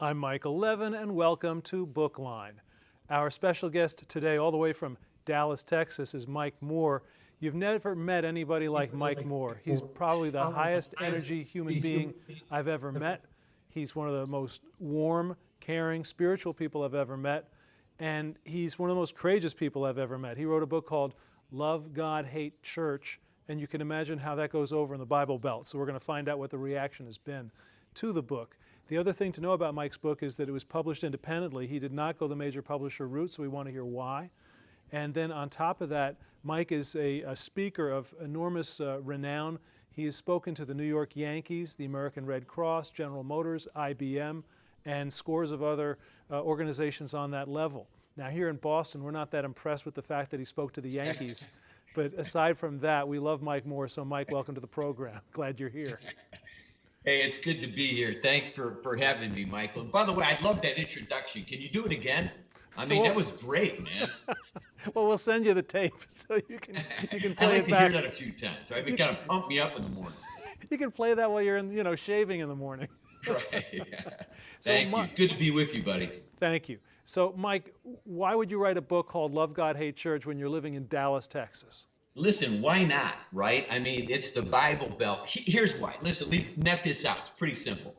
I'm Michael Levin, and welcome to Bookline. Our special guest today, all the way from Dallas, Texas, is Mike Moore. You've never met anybody like Mike Moore. He's probably the highest energy human being I've ever met. He's one of the most warm, caring, spiritual people I've ever met, and he's one of the most courageous people I've ever met. He wrote a book called Love, God, Hate, Church, and you can imagine how that goes over in the Bible Belt. So we're going to find out what the reaction has been to the book. The other thing to know about Mike's book is that it was published independently. He did not go the major publisher route, so we want to hear why. And then on top of that, Mike is a speaker of enormous renown. He has spoken to the New York Yankees, the American Red Cross, General Motors, IBM, and scores of other organizations on that level. Now here in Boston, we're not that impressed with the fact that he spoke to the Yankees. But aside from that, we love Mike Moore. So Mike, welcome to the program. Glad you're here. Hey, it's good to be here. Thanks for having me, Michael. And by the way, I love that introduction. Can you do it again? I mean, that was great, man. Well, we'll send you the tape so you can play it back. I like to hear that a few times, right? It kind of pump me up in the morning. You can play that while you're shaving in the morning. Right. Yeah. Thank you. Good to be with you, buddy. Thank you. So, Mike, why would you write a book called Love, God, Hate, Church when you're living in Dallas, Texas? Listen, why not, right? I mean, it's the Bible Belt. Here's why. Listen, we net this out. It's pretty simple.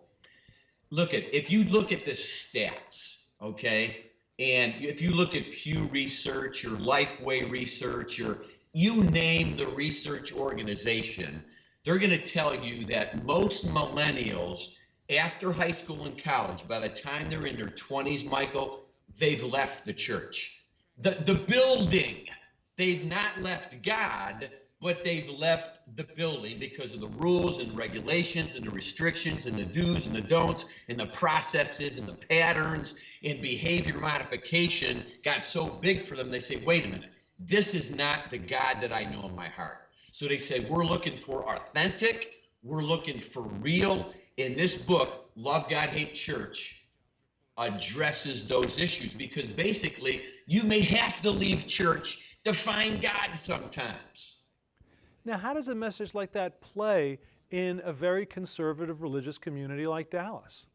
If you look at the stats, okay, and if you look at Pew Research or Lifeway Research or you name the research organization, they're going to tell you that most millennials after high school and college, by the time they're in their 20s, Michael, they've left the church. The building. They've not left God, but they've left the building because of the rules and regulations and the restrictions and the do's and the don'ts and the processes and the patterns and behavior modification got so big for them. They say, wait a minute, this is not the God that I know in my heart. So they say, we're looking for authentic, we're looking for real. In this book, Love, God, Hate, Church addresses those issues because basically you may have to leave church to find God sometimes. Now, how does a message like that play in a very conservative religious community like Dallas?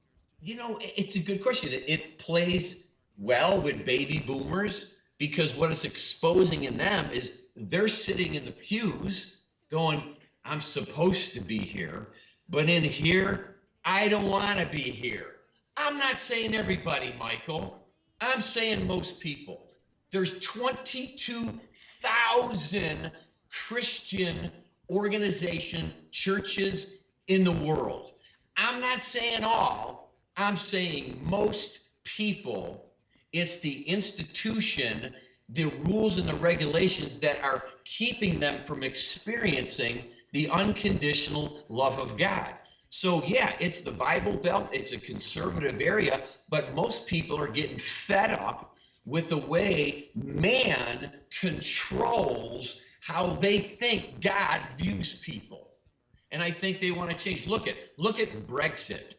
You know, it's a good question. It plays well with baby boomers because what it's exposing in them is they're sitting in the pews going, I'm supposed to be here, but in here, I don't want to be here. I'm not saying everybody, Michael. I'm saying most people. There's 22,000 Christian organization churches in the world. I'm not saying all, I'm saying most people. It's the institution, the rules and the regulations that are keeping them from experiencing the unconditional love of God. So yeah, it's the Bible Belt, it's a conservative area, but most people are getting fed up with the way man controls how they think God views people. And I think they want to change. Look at Brexit.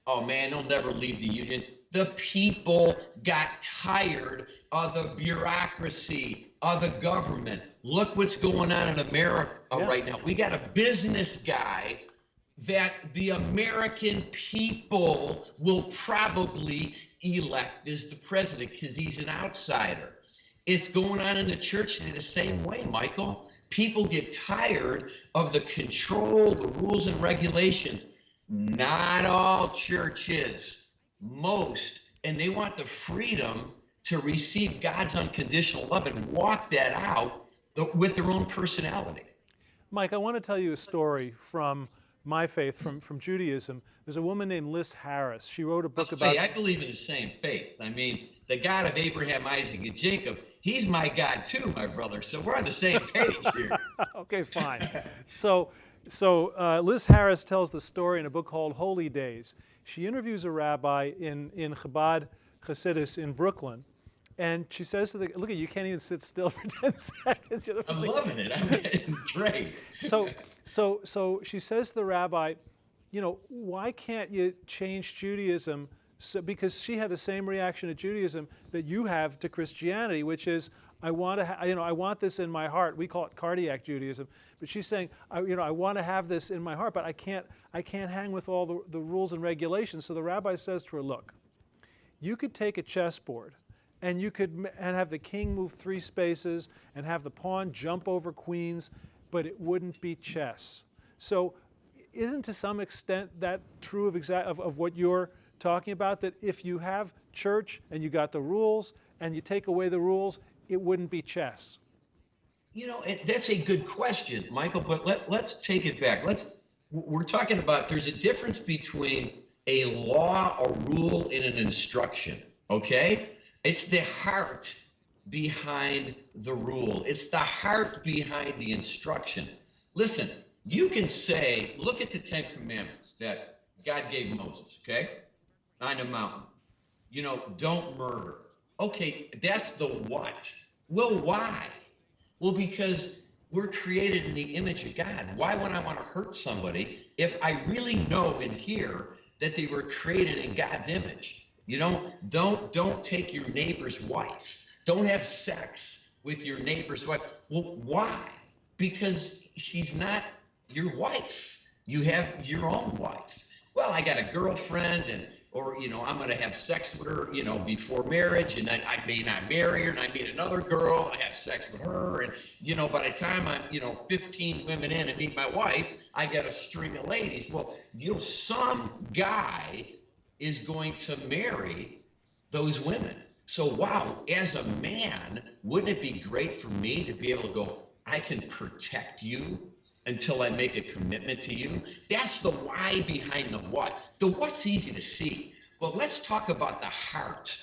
Oh man, they'll never leave the union. The people got tired of the bureaucracy of the government. Look what's going on in America right now. We got a business guy that the American people will probably elect as the president because he's an outsider. It's going on in the church in the same way, Michael. People get tired of the control, the rules and regulations. Not all churches, most, and they want the freedom to receive God's unconditional love and walk that out with their own personality. Mike, I want to tell you a story from my faith, from Judaism. There's a woman named Liz Harris. She wrote a book about... Hey, I believe in the same faith. I mean, the God of Abraham, Isaac, and Jacob, he's my God too, my brother. So we're on the same page here. Okay, fine. So Liz Harris tells the story in a book called Holy Days. She interviews a rabbi in Chabad Hasidus in Brooklyn. And she says to look at you can't even sit still for 10 seconds. I'm loving it. I mean, it's great. So she says to the rabbi, why can't you change Judaism? Because she had the same reaction to Judaism that you have to Christianity, which is, I want to, I want this in my heart. We call it cardiac Judaism. But she's saying, I want to have this in my heart, but I can't hang with all the rules and regulations. So the rabbi says to her, look, You could take a chessboard and you could and have the king move 3 spaces and have the pawn jump over queens, but it wouldn't be chess. So isn't to some extent that true of what you're talking about, that if you have church and you got the rules and you take away the rules, it wouldn't be chess? That's a good question, Michael, but let's take it back. We're talking about, there's a difference between a law, a rule, and an instruction, okay? It's the heart behind the rule. It's the heart behind the instruction. Listen, you can say, look at the 10 Commandments that God gave Moses, okay? On the mountain. Don't murder. Okay, that's the what. Well, why? Well, because we're created in the image of God. Why would I want to hurt somebody if I really know in here that they were created in God's image? Don't take your neighbor's wife. Don't have sex with your neighbor's wife. Well, why? Because she's not your wife. You have your own wife. Well, I got a girlfriend or I'm going to have sex with her, before marriage, and I may not marry her, and I meet another girl, I have sex with her, and, by the time I'm, 15 women in and meet my wife, I get a string of ladies. Well, some guy is going to marry those women. So, wow, as a man, wouldn't it be great for me to be able to go, I can protect you until I make a commitment to you? That's the why behind the what. The what's easy to see, but let's talk about the heart,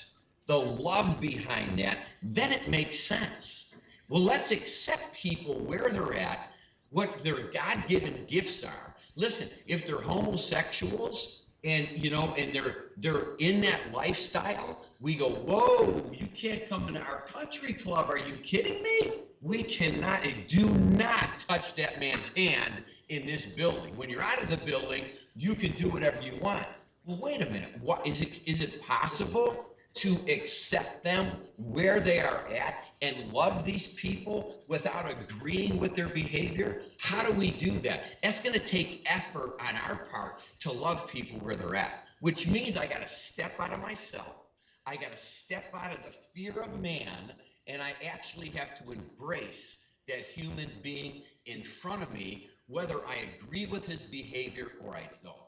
the love behind that. Then it makes sense. Well, let's accept people where they're at, what their God-given gifts are. Listen, if they're homosexuals and they're in that lifestyle, we go, whoa, you can't come into our country club. Are you kidding me? We cannot, do not touch that man's hand in this building. When you're out of the building, you can do whatever you want. Well, wait a minute. What is it possible to accept them where they are at and love these people without agreeing with their behavior? How do we do that? That's going to take effort on our part to love people where they're at, which means I got to step out of myself. I got to step out of the fear of man, and I actually have to embrace that human being in front of me, whether I agree with his behavior or I don't.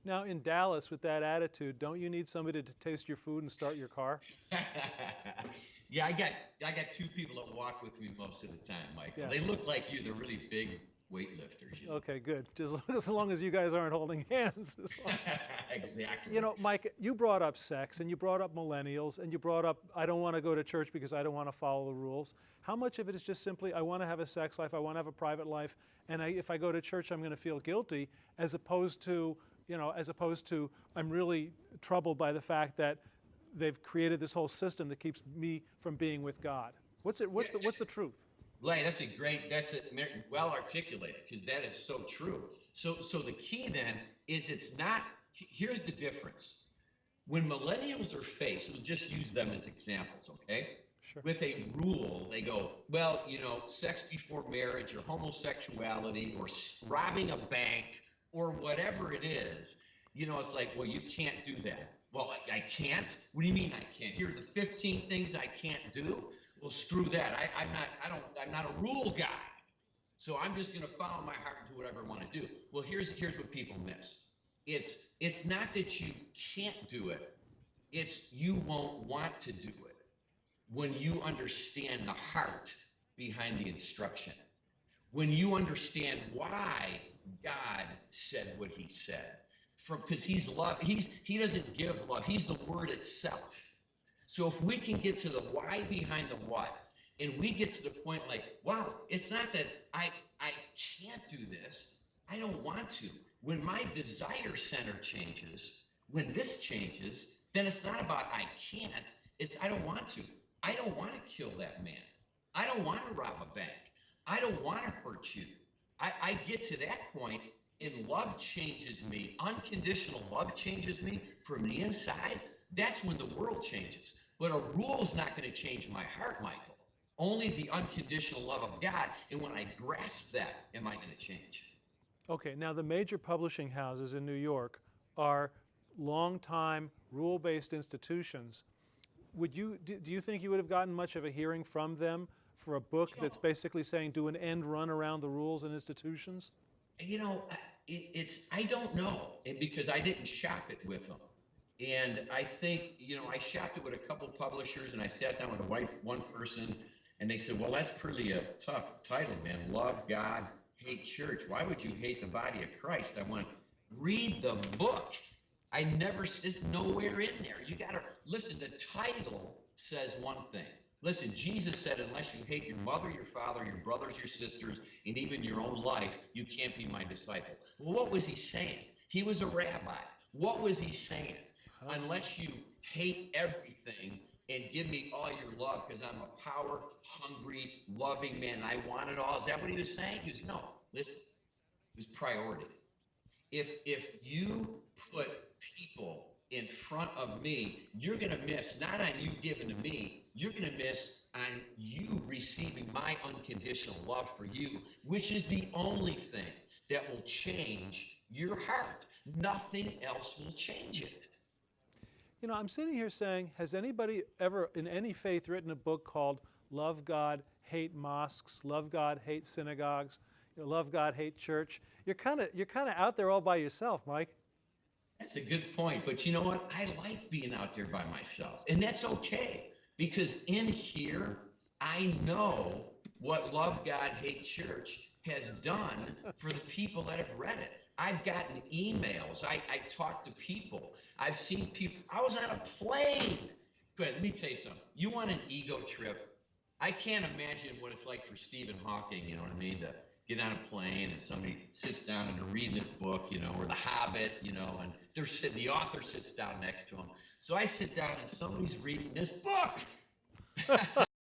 Now, in Dallas, with that attitude, don't you need somebody to taste your food and start your car? Yeah, I got 2 people that walk with me most of the time, Michael. Yeah. They look like you. They're really big weightlifters. Okay, good. Just as long as you guys aren't holding hands. Exactly. Mike, you brought up sex, and you brought up millennials, and you brought up, I don't want to go to church because I don't want to follow the rules. How much of it is just simply, I want to have a sex life, I want to have a private life, and if I go to church, I'm going to feel guilty, as opposed to I'm really troubled by the fact that they've created this whole system that keeps me from being with God. What's the truth? Larry, that's well articulated, because that is so true. So the key then is here's the difference. When millennials are faced, we'll just use them as examples, okay? Sure. With a rule, they go, well, sex before marriage or homosexuality or robbing a bank or whatever it is, it's like, well, you can't do that. Well, I can't? What do you mean I can't? Here are the 15 things I can't do? Well, screw that. I'm not a rule guy. So I'm just going to follow my heart and do whatever I want to do. Well, here's what people miss. It's not that you can't do it. It's you won't want to do it when you understand the heart behind the instruction. When you understand why God said what he said. Because he's love, he doesn't give love. He's the word itself. So if we can get to the why behind the what, and we get to the point like, wow, it's not that I can't do this. I don't want to. When my desire center changes, when this changes, then it's not about I can't. It's I don't want to. I don't want to kill that man. I don't want to rob a bank. I don't want to hurt you. I get to that point, and love changes me. Unconditional love changes me from the inside. That's when the world changes. But a rule is not going to change my heart, Michael. Only the unconditional love of God. And when I grasp that, am I going to change? Okay, now the major publishing houses in New York are longtime rule-based institutions. Do you think you would have gotten much of a hearing from them for a book that's basically saying do an end run around the rules and institutions? I don't know, because I didn't shop it with them. And I think, I shopped it with a couple publishers, and I sat down with one person, and they said, well, that's pretty a tough title, man. Love God, hate church. Why would you hate the body of Christ? I went, read the book. It's nowhere in there. You got to listen. The title says one thing. Listen, Jesus said, unless you hate your mother, your father, your brothers, your sisters, and even your own life, you can't be my disciple. Well, what was he saying? He was a rabbi. What was he saying? Unless you hate everything and give me all your love, because I'm a power-hungry, loving man, and I want it all. Is that what he was saying? He goes, no, listen, it was priority. If you put people in front of me, you're going to miss, not on you giving to me, you're going to miss on you receiving my unconditional love for you, which is the only thing that will change your heart. Nothing else will change it. I'm sitting here saying, has anybody ever in any faith written a book called Love God, Hate Mosques, Love God, Hate Synagogues, Love God, Hate Church? You're kind of out there all by yourself, Mike. That's a good point. But you know what? I like being out there by myself. And that's okay. Because in here, I know what Love God, Hate Church has done for the people that have read it. I've gotten emails. I talk to people. I've seen people. I was on a plane. Go ahead, let me tell you something. You want an ego trip? I can't imagine what it's like for Stephen Hawking, you know what I mean, to get on a plane and somebody sits down and they're reading this book, or The Hobbit, and the author sits down next to him. So I sit down and somebody's reading this book.